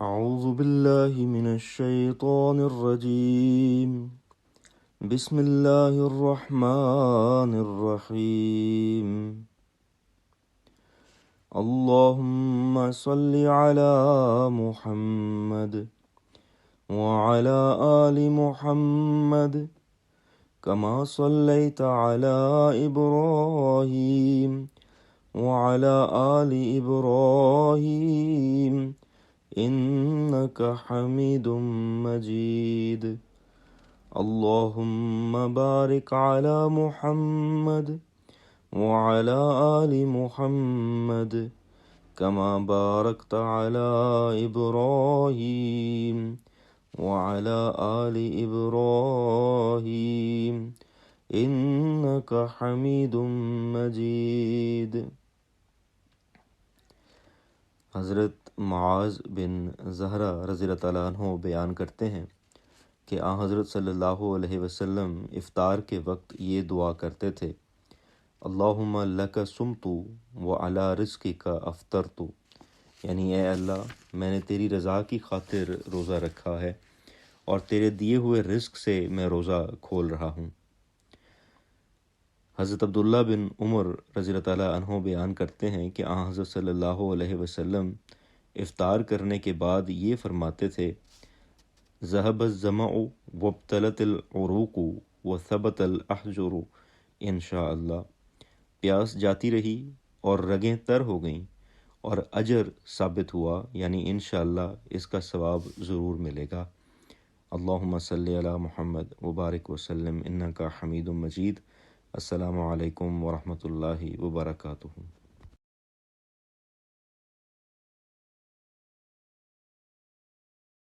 أعوذ بالله من الشيطان الرجيم. بسم الله الرحمن الرحيم. اللهم صل على محمد وعلى آل محمد كما صليت على إبراهيم وعلى آل إبراهيم إنك حميد مجيد. اللهم بارك على محمد وعلى آل محمد كما باركت على إبراهيم وعلى آل إبراهيم إنك حميد مجيد. حضرت معاذ بن زہرہ رضی اللہ تعالیٰ عنہ بیان کرتے ہیں کہ حضرت صلی اللہ علیہ وسلم افطار کے وقت یہ دعا کرتے تھے: اللہم لک صمت وعلی رزقک افطرت، یعنی اے اللہ میں نے تیری رضا کی خاطر روزہ رکھا ہے اور تیرے دیے ہوئے رزق سے میں روزہ کھول رہا ہوں۔ حضرت عبداللہ بن عمر رضی اللہ تعالیٰ عنہ بیان کرتے ہیں کہ حضرت صلی اللہ علیہ وسلم افطار کرنے کے بعد یہ فرماتے تھے: ذهب الظمأ وابتلت العروق وثبت الاحجر انشاء اللہ، پیاس جاتی رہی اور رگیں تر ہو گئیں اور اجر ثابت ہوا، یعنی انشاءاللہ اس کا ثواب ضرور ملے گا۔ اللہم صلی علی محمد وبارک وسلم انک حمید مجید۔ السلام علیکم ورحمۃ اللہ وبرکاتہ۔